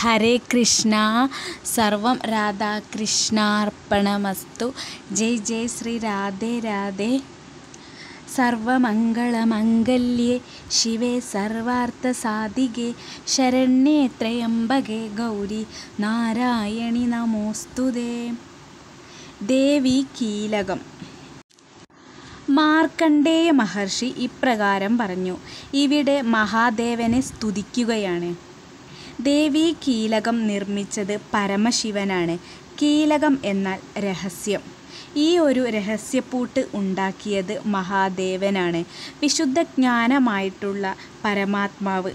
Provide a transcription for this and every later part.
ഹരേ കൃഷ്ണ. സർവം രാധാകൃഷ്ണാർപ്പണമസ്തു. ജയ് ജയ് ശ്രീ രാധേ രാധേ. സർവമംഗളമംഗല്യേ ശിവേ സർവാർത്ഥസാധികേ ശരണ്യേ ത്രയംബകേ ഗൗരി നാരായണി നമോസ്തുതേ. ദേവി കീലകം. മാർക്കണ്ഡേയ മഹർഷി ഇപ്രകാരം പറഞ്ഞു. ഇവിടെ മഹാദേവനെ സ്തുതിക്കുകയാണ്. ദേവി കീലകം നിർമ്മിച്ചത് പരമശിവനാണ്. കീലകം എന്നാൽ രഹസ്യം. ഈ ഒരു രഹസ്യപ്പൂട്ട് ഉണ്ടാക്കിയത് മഹാദേവനാണ്. വിശുദ്ധ ജ്ഞാനമായിട്ടുള്ള പരമാത്മാവ്,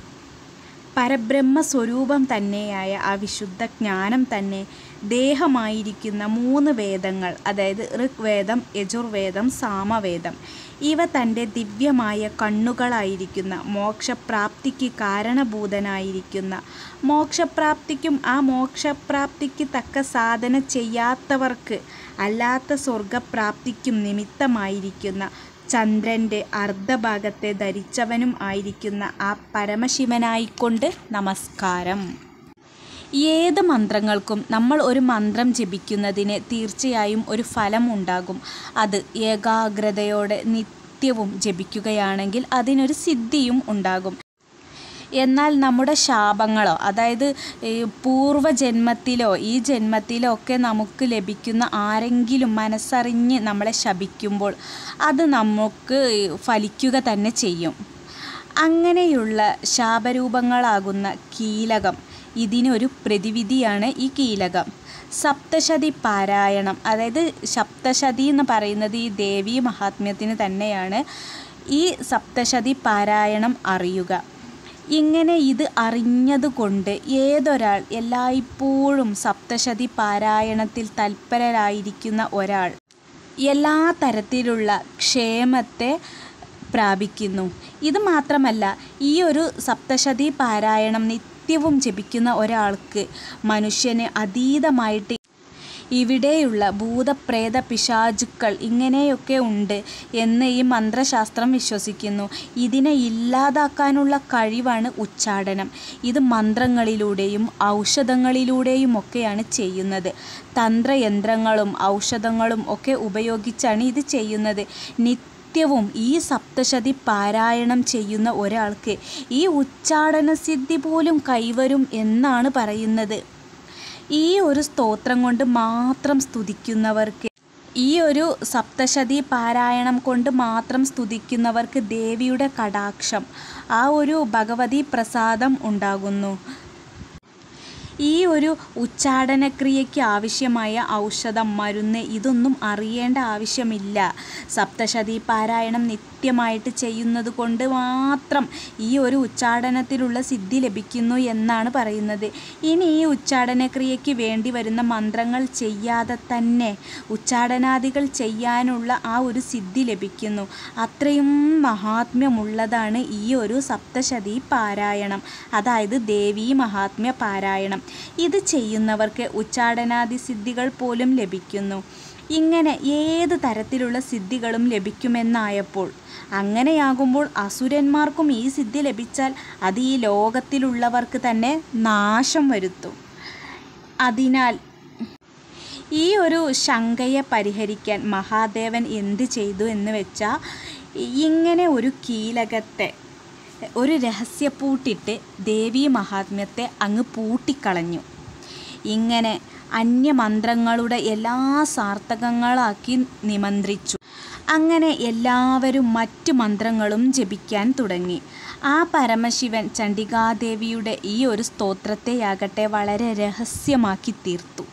പരബ്രഹ്മസ്വരൂപം തന്നെയായ ആ വിശുദ്ധ ജ്ഞാനം തന്നെ ദേഹമായിരിക്കുന്ന 3 വേദങ്ങൾ, അതായത് ഋഗ്വേദം, യജുർവേദം, സാമവേദം, ഇവ തൻ്റെ ദിവ്യമായ കണ്ണുകളായിരിക്കുന്ന, മോക്ഷപ്രാപ്തിക്ക് കാരണഭൂതനായിരിക്കുന്ന, മോക്ഷപ്രാപ്തിക്കും ആ മോക്ഷപ്രാപ്തിക്ക് തക്ക സാധന ചെയ്യാത്തവർക്ക് അല്ലാത്ത സ്വർഗപ്രാപ്തിക്കും നിമിത്തമായിരിക്കുന്ന ചന്ദ്രൻ്റെ അർദ്ധഭാഗത്തെ ധരിച്ചവനും ആയിരിക്കുന്ന ആ പരമശിവനായിക്കൊണ്ട് നമസ്കാരം. ഏത് മന്ത്രങ്ങൾക്കും നമ്മൾ ഒരു മന്ത്രം ജപിക്കുന്നതിന് തീർച്ചയായും ഒരു ഫലം ഉണ്ടാകും. അത് ഏകാഗ്രതയോടെ നിത്യവും ജപിക്കുകയാണെങ്കിൽ അതിനൊരു സിദ്ധിയും ഉണ്ടാകും. എന്നാൽ നമ്മുടെ ശാപങ്ങളോ, അതായത് പൂർവ്വജന്മത്തിലോ ഈ ജന്മത്തിലോ ഒക്കെ നമുക്ക് ലഭിക്കുന്ന ആരെങ്കിലും മനസ്സറിഞ്ഞ് നമ്മളെ ശപിക്കുമ്പോൾ അത് നമുക്ക് ഫലിക്കുക തന്നെ ചെയ്യും. അങ്ങനെയുള്ള ശാപരൂപങ്ങളാകുന്ന കീലകം, ഇതിനൊരു പ്രതിവിധിയാണ് ഈ കീലകം. സപ്തശതി പാരായണം, അതായത് സപ്തശതി എന്ന് പറയുന്നത് ഈ ദേവീ മഹാത്മ്യത്തിന് തന്നെയാണ്. ഈ സപ്തശതി പാരായണം അറിയുക. ഇങ്ങനെ ഇത് അറിഞ്ഞതുകൊണ്ട് ഏതൊരാൾ എല്ലായ്പ്പോഴും സപ്തശതി പാരായണത്തിൽ തൽപരരായിരിക്കുന്ന ഒരാൾ എല്ലാ തരത്തിലുള്ള ക്ഷേമത്തെ പ്രാപിക്കുന്നു. ഇത് മാത്രമല്ല, ഈ ഒരു സപ്തശതി പാരായണം നിത്യവും ജപിക്കുന്ന ഒരാൾക്ക് മനുഷ്യന് അതീതമായിട്ട് ഇവിടെയുള്ള ഭൂതപ്രേത പിശാചുക്കൾ ഇങ്ങനെയൊക്കെ ഉണ്ട് എന്ന് ഈ മന്ത്രശാസ്ത്രം വിശ്വസിക്കുന്നു. ഇതിനെ ഇല്ലാതാക്കാനുള്ള കഴിവാണ് ഉച്ചാടനം. ഇത് മന്ത്രങ്ങളിലൂടെയും ഔഷധങ്ങളിലൂടെയും ഒക്കെയാണ് ചെയ്യുന്നത്. തന്ത്രയന്ത്രങ്ങളും ഔഷധങ്ങളും ഒക്കെ ഉപയോഗിച്ചാണ് ഇത് ചെയ്യുന്നത്. നിത്യവും ഈ സപ്തശതി പാരായണം ചെയ്യുന്ന ഒരാൾക്ക് ഈ ഉച്ചാടന സിദ്ധി പോലും കൈവരും എന്നാണ് പറയുന്നത്. ഈ ഒരു സ്തോത്രം കൊണ്ട് മാത്രം സ്തുതിക്കുന്നവർക്ക്, ഈ ഒരു സപ്തശതി പാരായണം കൊണ്ട് മാത്രം സ്തുതിക്കുന്നവർക്ക് ദേവിയുടെ കടാക്ഷം, ആ ഒരു ഭഗവതി പ്രസാദം ഉണ്ടാകുന്നു. ഈ ഒരു ഉച്ചാടനക്രിയയ്ക്ക് ആവശ്യമായ ഔഷധം, മരുന്ന് ഇതൊന്നും അറിയേണ്ട ആവശ്യമില്ല. സപ്തശതി പാരായണം നിത്യമായിട്ട് ചെയ്യുന്നത് കൊണ്ട് മാത്രം ഈ ഒരു ഉച്ചാടനത്തിലുള്ള സിദ്ധി ലഭിക്കുന്നു എന്നാണ് പറയുന്നത്. ഇനി ഈ ഉച്ചാടനക്രിയയ്ക്ക് വേണ്ടി വരുന്ന മന്ത്രങ്ങൾ ചെയ്യാതെ തന്നെ ഉച്ചാടനാദികൾ ചെയ്യാനുള്ള ആ ഒരു സിദ്ധി ലഭിക്കുന്നു. അത്രയും മഹാത്മ്യമുള്ളതാണ് ഈ ഒരു സപ്തശതി പാരായണം, അതായത് ദേവീ മഹാത്മ്യ പാരായണം. ഇത് ചെയ്യുന്നവർക്ക് ഉച്ചാടനാദി സിദ്ധികൾ പോലും ലഭിക്കുന്നു. ഇങ്ങനെ ഏത് തരത്തിലുള്ള സിദ്ധികളും ലഭിക്കുമെന്നായപ്പോൾ, അങ്ങനെയാകുമ്പോൾ അസുരന്മാർക്കും ഈ സിദ്ധി ലഭിച്ചാൽ അത് ഈ ലോകത്തിലുള്ളവർക്ക് തന്നെ നാശം വരുത്തും. അതിനാൽ ഈ ഒരു ശങ്കയെ പരിഹരിക്കാൻ മഹാദേവൻ എന്ത് ചെയ്തു എന്ന് വെച്ചാൽ, ഇങ്ങനെ ഒരു കീലകത്തെ ഒരു രഹസ്യപ്പൂട്ടിട്ട് ദേവീ മഹാത്മ്യത്തെ അങ്ങ് പൂട്ടിക്കളഞ്ഞു. ഇങ്ങനെ അന്യമന്ത്രങ്ങളുടെ എല്ലാ സാർത്ഥകങ്ങളാക്കി നിമന്ത്രിച്ചു. അങ്ങനെ എല്ലാവരും മറ്റു മന്ത്രങ്ങളും ജപിക്കാൻ തുടങ്ങി. ആ പരമശിവൻ ചണ്ഡികാദേവിയുടെ ഈ ഒരു സ്തോത്രത്തെയാകട്ടെ വളരെ രഹസ്യമാക്കി തീർത്തു.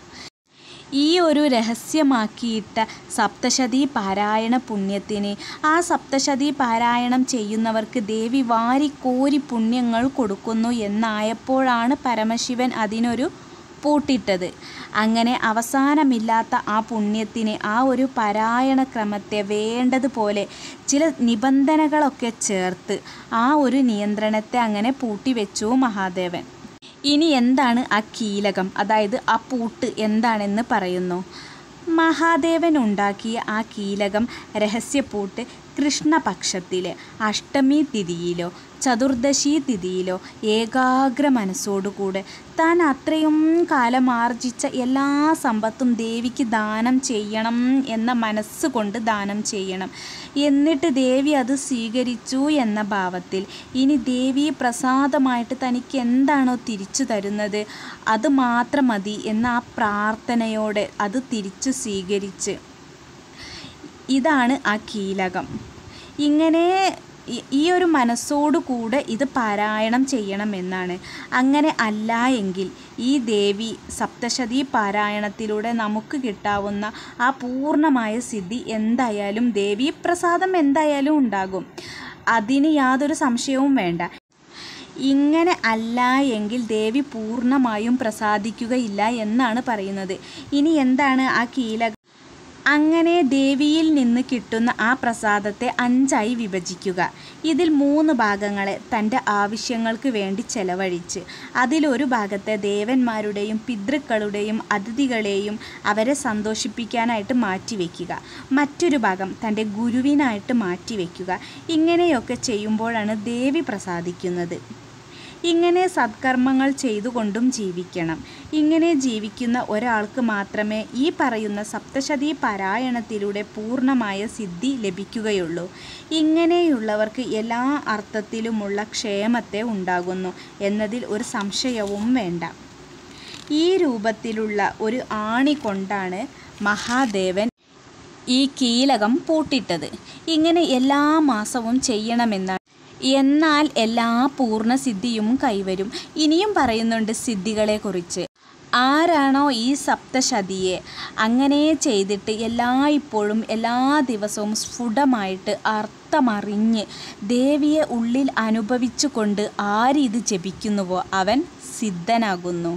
ഈ ഒരു രഹസ്യമാക്കിയിട്ട സപ്തശതി പാരായണ പുണ്യത്തിന്, ആ സപ്തശതി പാരായണം ചെയ്യുന്നവർക്ക് ദേവി വാരിക്കോരി പുണ്യങ്ങൾ കൊടുക്കുന്നു എന്നായപ്പോഴാണ് പരമശിവൻ അതിനൊരു പൂട്ടിട്ടത്. അങ്ങനെ അവസാനമില്ലാത്ത ആ പുണ്യത്തിന്, ആ ഒരു പാരായണ ക്രമത്തെ വേണ്ടതുപോലെ ചില നിബന്ധനകളൊക്കെ ചേർത്ത് ആ ഒരു നിയന്ത്രണത്തെ അങ്ങനെ പൂട്ടിവെച്ചു മഹാദേവൻ. ഇനി എന്താണ് ആ കീലകം, അതായത് ആ പൂട്ട് എന്താണെന്ന് പറയുന്നു. മഹാദേവൻ ഉണ്ടാക്കിയ ആ കീലകം രഹസ്യപ്പൂട്ട് കൃഷ്ണപക്ഷത്തിലെ അഷ്ടമി തിഥിയിലോ ചതുർദശി തിഥിയിലോ ഏകാഗ്ര മനസ്സോടുകൂടെ താൻ അത്രയും കാലം ആർജിച്ച എല്ലാ സമ്പത്തും ദേവിക്ക് ദാനം ചെയ്യണം എന്ന മനസ്സുകൊണ്ട് ദാനം ചെയ്യണം. എന്നിട്ട് ദേവി അത് സ്വീകരിച്ചു എന്ന ഭാവത്തിൽ ഇനി ദേവി പ്രസാദമായിട്ട് തനിക്ക് എന്താണോ തിരിച്ചു തരുന്നത് അത് മാത്രം മതി എന്ന ആ പ്രാർത്ഥനയോടെ അത് തിരിച്ചു സ്വീകരിച്ച്, ഇതാണ് ആ കീലകം. ഇങ്ങനെ ഈ ഒരു മനസ്സോടുകൂടെ ഇത് പാരായണം ചെയ്യണമെന്നാണ്. അങ്ങനെ അല്ല എങ്കിൽ ഈ ദേവി സപ്തശതി പാരായണത്തിലൂടെ നമുക്ക് കിട്ടാവുന്ന ആ പൂർണ്ണമായ സിദ്ധി എന്തായാലും ദേവി പ്രസാദം എന്തായാലും ഉണ്ടാകും. അതിന് യാതൊരു സംശയവും വേണ്ട. ഇങ്ങനെ അല്ല എങ്കിൽ ദേവി പൂർണ്ണമായും പ്രസാദിക്കുകയില്ല എന്നാണ് പറയുന്നത്. ഇനി എന്താണ് ആ കീലകം? അങ്ങനെ ദേവിയിൽ നിന്ന് കിട്ടുന്ന ആ പ്രസാദത്തെ 5ആയി വിഭജിക്കുക. ഇതിൽ 3 ഭാഗങ്ങളെ തൻ്റെ ആവശ്യങ്ങൾക്ക് വേണ്ടി ചെലവഴിച്ച് അതിലൊരു ഭാഗത്തെ ദേവന്മാരുടെയും പിതൃക്കളുടെയും അതിഥികളെയും അവരെ സന്തോഷിപ്പിക്കാനായിട്ട് മാറ്റിവെക്കുക. മറ്റൊരു ഭാഗം തൻ്റെ ഗുരുവിനായിട്ട് മാറ്റിവെക്കുക. ഇങ്ങനെയൊക്കെ ചെയ്യുമ്പോഴാണ് ദേവി പ്രസാദിക്കുന്നത്. ഇങ്ങനെ സത്കർമ്മങ്ങൾ ചെയ്തുകൊണ്ടും ജീവിക്കണം. ഇങ്ങനെ ജീവിക്കുന്ന ഒരാൾക്ക് മാത്രമേ ഈ പറയുന്ന സപ്തശതി പാരായണത്തിലൂടെ പൂർണ്ണമായ സിദ്ധി ലഭിക്കുകയുള്ളൂ. ഇങ്ങനെയുള്ളവർക്ക് എല്ലാ അർത്ഥത്തിലുമുള്ള ക്ഷേമത്തെ ഉണ്ടാകുന്നു എന്നതിൽ ഒരു സംശയവും വേണ്ട. ഈ രൂപത്തിലുള്ള ഒരു ആണി കൊണ്ടാണ് മഹാദേവൻ ഈ കീലകം പൂട്ടിട്ടത്. ഇങ്ങനെ എല്ലാ മാസവും ചെയ്യണമെന്നാണ്. എന്നാൽ എല്ലാ പൂർണ്ണസിദ്ധിയും കൈവരും. ഇനിയും പറയുന്നുണ്ട് സിദ്ധികളെക്കുറിച്ച്. ആരാണോ ഈ സപ്തശതിയെ അങ്ങനെ ചെയ്തിട്ട് എല്ലായ്പ്പോഴും എല്ലാ ദിവസവും സ്ഫുടമായിട്ട് അർത്ഥമറിഞ്ഞ് ദേവിയെ ഉള്ളിൽ അനുഭവിച്ചുകൊണ്ട് ആരിത് ജപിക്കുന്നുവോ അവൻ സിദ്ധനാകുന്നു.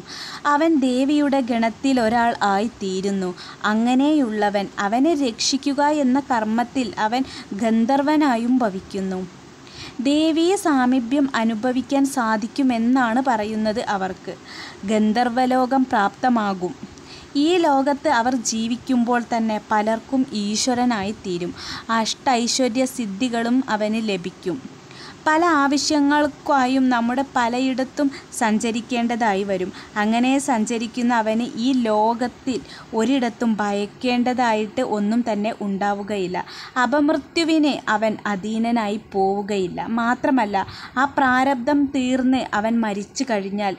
അവൻ ദേവിയുടെ ഗണത്തിലൊരാൾ ആയിത്തീരുന്നു. അങ്ങനെയുള്ളവൻ അവനെ രക്ഷിക്കുക എന്ന കർമ്മത്തിൽ അവൻ ഗന്ധർവനായും ഭവിക്കുന്നു. ദേവീ സാമീപ്യം അനുഭവിക്കാൻ സാധിക്കുമെന്നാണ് പറയുന്നത്. അവർക്ക് ഗന്ധർവലോകം പ്രാപ്തമാകും. ഈ ലോകത്ത് അവർ ജീവിക്കുമ്പോൾ തന്നെ പലർക്കും ഈശ്വരനായിത്തീരും. അഷ്ടൈശ്വര്യ സിദ്ധികളും അവന് ലഭിക്കും. പല ആവശ്യങ്ങൾക്കായും നമ്മുടെ പലയിടത്തും സഞ്ചരിക്കേണ്ടതായി വരും. അങ്ങനെ സഞ്ചരിക്കുന്ന അവന് ഈ ലോകത്തിൽ ഒരിടത്തും ഭയക്കേണ്ടതായിട്ട് ഒന്നും തന്നെ ഉണ്ടാവുകയില്ല. അപമൃത്യുവിന് അവൻ അധീനനായി പോവുകയില്ല. മാത്രമല്ല ആ പ്രാരബ്ധം തീർന്ന് അവൻ മരിച്ചു കഴിഞ്ഞാൽ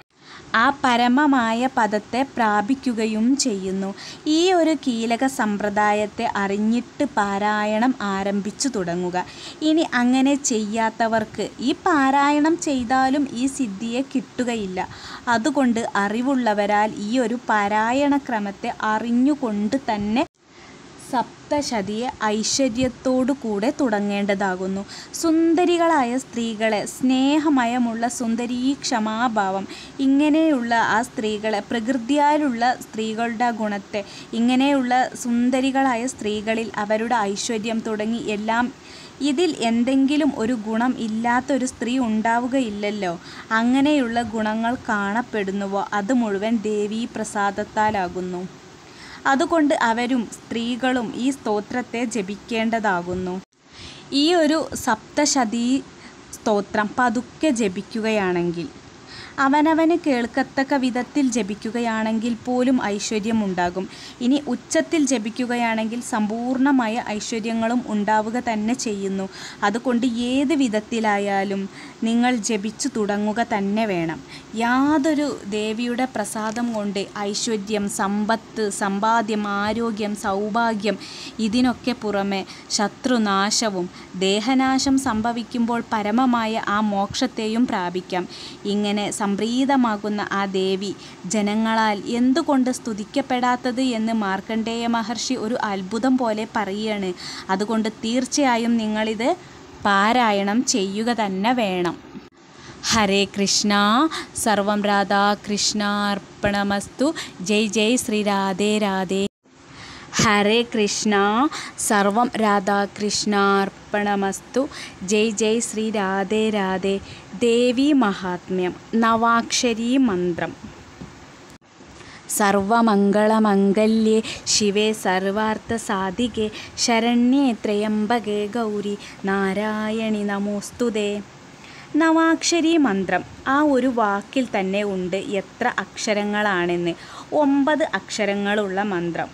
ആ പരമമായ പദത്തെ പ്രാപിക്കുകയും ചെയ്യുന്നു. ഈ ഒരു കീലക സമ്പ്രദായത്തെ അറിഞ്ഞിട്ട് പാരായണം ആരംഭിച്ചു തുടങ്ങുക. ഇനി അങ്ങനെ ചെയ്യാത്തവർക്ക് ഈ പാരായണം ചെയ്താലും ഈ സിദ്ധിയെ കിട്ടുകയില്ല. അതുകൊണ്ട് അറിവുള്ളവരാൽ ഈ ഒരു പാരായണക്രമത്തെ അറിഞ്ഞുകൊണ്ട് തന്നെ സപ്തശതിയെ ഐശ്വര്യത്തോടു കൂടെ തുടങ്ങേണ്ടതാകുന്നു. സുന്ദരികളായ സ്ത്രീകളെ, സ്നേഹമയമുള്ള സുന്ദരീ ക്ഷമാഭാവം, ഇങ്ങനെയുള്ള ആ സ്ത്രീകളെ, പ്രകൃതിയാലുള്ള സ്ത്രീകളുടെ ഗുണത്തെ, ഇങ്ങനെയുള്ള സുന്ദരികളായ സ്ത്രീകളിൽ അവരുടെ ഐശ്വര്യം തുടങ്ങി എല്ലാം, ഇതിൽ എന്തെങ്കിലും ഒരു ഗുണം ഇല്ലാത്തൊരു സ്ത്രീ ഉണ്ടാവുകയില്ലല്ലോ. അങ്ങനെയുള്ള ഗുണങ്ങൾ കാണപ്പെടുന്നുവോ അത് മുഴുവൻ ദേവീ പ്രസാദത്താലാകുന്നു. അതുകൊണ്ട് അവരും സ്ത്രീകളും ഈ സ്തോത്രത്തെ ജപിക്കേണ്ടതാകുന്നു. ഈ ഒരു സപ്തശതി സ്തോത്രം പതുക്കെ ജപിക്കുകയാണെങ്കിൽ, അവനവന് കേൾക്കത്തക്ക വിധത്തിൽ ജപിക്കുകയാണെങ്കിൽ പോലും ഐശ്വര്യമുണ്ടാകും. ഇനി ഉച്ചത്തിൽ ജപിക്കുകയാണെങ്കിൽ സമ്പൂർണ്ണമായ ഐശ്വര്യങ്ങളും ഉണ്ടാവുക തന്നെ ചെയ്യുന്നു. അതുകൊണ്ട് ഏത് വിധത്തിലായാലും നിങ്ങൾ ജപിച്ചു തുടങ്ങുക തന്നെ വേണം. യാതൊരു ദേവിയുടെ പ്രസാദം കൊണ്ട് ഐശ്വര്യം, സമ്പത്ത്, സമ്പാദ്യം, ആരോഗ്യം, സൗഭാഗ്യം, ഇതിനൊക്കെ പുറമെ ശത്രുനാശവും ദേഹനാശം സംഭവിക്കുമ്പോൾ പരമമായ ആ മോക്ഷത്തെയും പ്രാപിക്കാം. ഇങ്ങനെ സംപ്രീതമാകുന്ന ആ ദേവി ജനങ്ങളാൽ എന്തുകൊണ്ട് സ്തുതിക്കപ്പെടാത്തത് എന്ന് മാർക്കണ്ഡേയ മഹർഷി ഒരു അത്ഭുതം പോലെ പറയുകയാണ്. അതുകൊണ്ട് തീർച്ചയായും നിങ്ങളിത് പാരായണം ചെയ്യുക തന്നെ വേണം. ഹരേ കൃഷ്ണ. സർവം രാധാകൃഷ്ണ അർപ്പണമസ്തു. ജയ് ജയ് ശ്രീ രാധേ രാധേ. ഹരേ കൃഷ്ണ. സർവം രാധാകൃഷ്ണ അർപ്പണമസ്തു. ജയ് ജയ് ശ്രീ രാധേ രാധേ. ദേവി മഹാത്മ്യം. നവാക്ഷരീ മന്ത്രം. സർവമംഗളമംഗല്യേ ശിവേ സർവാർത്ഥസാധികേ ശരണ്യേ ത്രയംബകേ ഗൗരി നാരായണി നമോസ്തുതേ. നവാക്ഷരി മന്ത്രം ആ ഒരു വാക്കിൽ തന്നെ ഉണ്ട് എത്ര അക്ഷരങ്ങളാണെന്ന്. 9 അക്ഷരങ്ങളുള്ള മന്ത്രം.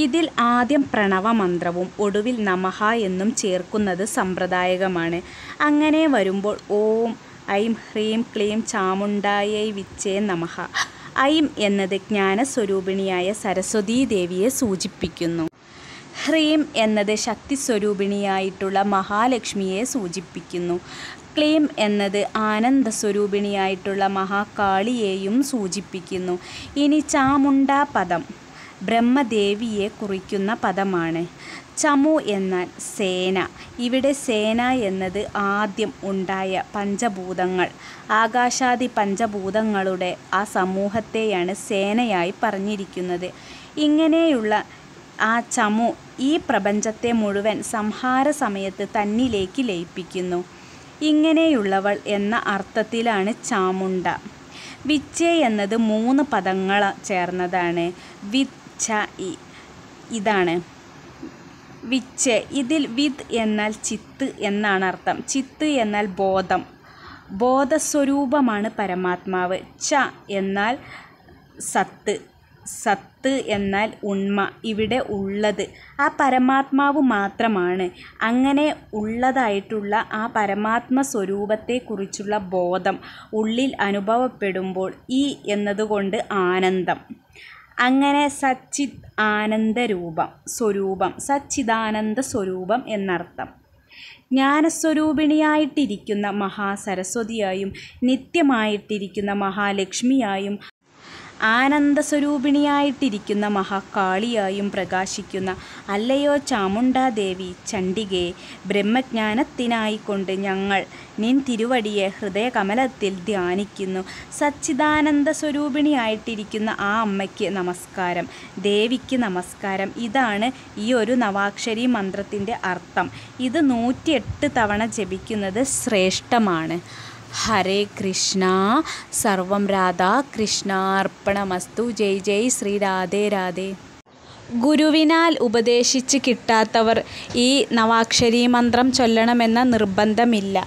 ഇതിൽ ആദ്യം പ്രണവമന്ത്രവും ഒടുവിൽ നമഃ എന്നും ചേർക്കുന്നത് സമ്പ്രദായകമാണ്. അങ്ങനെ വരുമ്പോൾ ഓം ഐം ഹ്രീം ക്ലീം ചാമുണ്ഡായൈ വിച്ചേ നമഃ. ഐം എന്നത് ജ്ഞാനസ്വരൂപിണിയായ സരസ്വതീ ദേവിയെ സൂചിപ്പിക്കുന്നു. ഹ്രീം എന്നത് ശക്തിസ്വരൂപിണിയായിട്ടുള്ള മഹാലക്ഷ്മിയെ സൂചിപ്പിക്കുന്നു. ക്ലീം എന്നത് ആനന്ദസ്വരൂപിണിയായിട്ടുള്ള മഹാകാളിയെയും സൂചിപ്പിക്കുന്നു. ഇനി ചാമുണ്ഡ പദം ബ്രഹ്മദേവിയെ കുറിക്കുന്ന പദമാണ്. ചമു എന്നാൽ സേന. ഇവിടെ സേന എന്നത് ആദ്യം ഉണ്ടായ പഞ്ചഭൂതങ്ങൾ, ആകാശാദി പഞ്ചഭൂതങ്ങളുടെ ആ സമൂഹത്തെയാണ് സേനയായി പറഞ്ഞിരിക്കുന്നത്. ഇങ്ങനെയുള്ള ആ ചമു ഈ പ്രപഞ്ചത്തെ മുഴുവൻ സംഹാര സമയത്ത് തന്നിലേക്ക് ലയിപ്പിക്കുന്നു. ഇങ്ങനെയുള്ളവൾ എന്ന അർത്ഥത്തിലാണ് ചാമുണ്ഡ. വിച്ചേ എന്നത് 3 പദങ്ങൾ ചേർന്നതാണ്. വിത്ത് ച ഇ ഇതാണ് വിച്ച്. ഇതിൽ വിത്ത് എന്നാൽ ചിത്ത് എന്നാണ് അർത്ഥം. ചിത്ത് എന്നാൽ ബോധം, ബോധസ്വരൂപമാണ് പരമാത്മാവ്. ച എന്നാൽ സത്ത്, സത്ത് എന്നാൽ ഉണ്മ. ഇവിടെ ഉള്ളത് ആ പരമാത്മാവ് മാത്രമാണ്. അങ്ങനെ ഉള്ളതായിട്ടുള്ള ആ പരമാത്മ സ്വരൂപത്തെക്കുറിച്ചുള്ള ബോധം ഉള്ളിൽ അനുഭവപ്പെടുമ്പോൾ ഈ എന്നതുകൊണ്ട് ആനന്ദം. അങ്ങനെ സച്ചിത് ആനന്ദരൂപം സ്വരൂപം, സച്ചിദാനന്ദ സ്വരൂപം എന്നർത്ഥം. ജ്ഞാനസ്വരൂപിണിയായിട്ടിരിക്കുന്ന മഹാസരസ്വതിയായും നിത്യമായിട്ടിരിക്കുന്ന മഹാലക്ഷ്മിയായും ആനന്ദസ്വരൂപിണിയായിട്ടിരിക്കുന്ന മഹാകാളിയായും പ്രകാശിക്കുന്ന അല്ലയോ ചാമുണ്ഡാദേവി ചണ്ഡികേ, ബ്രഹ്മജ്ഞാനത്തിനായിക്കൊണ്ട് ഞങ്ങൾ നിൻ തിരുവടിയെ ഹൃദയകമലത്തിൽ ധ്യാനിക്കുന്നു. സച്ചിദാനന്ദ സ്വരൂപിണിയായിട്ടിരിക്കുന്ന ആ അമ്മയ്ക്ക് നമസ്കാരം, ദേവിക്ക് നമസ്കാരം. ഇതാണ് ഈ ഒരു നവാക്ഷരി മന്ത്രത്തിൻ്റെ അർത്ഥം. ഇത് 108 തവണ ജപിക്കുന്നത് ശ്രേഷ്ഠമാണ്. ഹരേ കൃഷ്ണ. സർവം രാധാകൃഷ്ണാർപ്പണമസ്തു. ജയ് ജയ് ശ്രീ രാധേ രാധേ. ഗുരുവിനാൽ ഉപദേശിച്ച് കിട്ടാത്തവർ ഈ നവാക്ഷരി മന്ത്രം ചൊല്ലണമെന്ന നിർബന്ധമില്ല.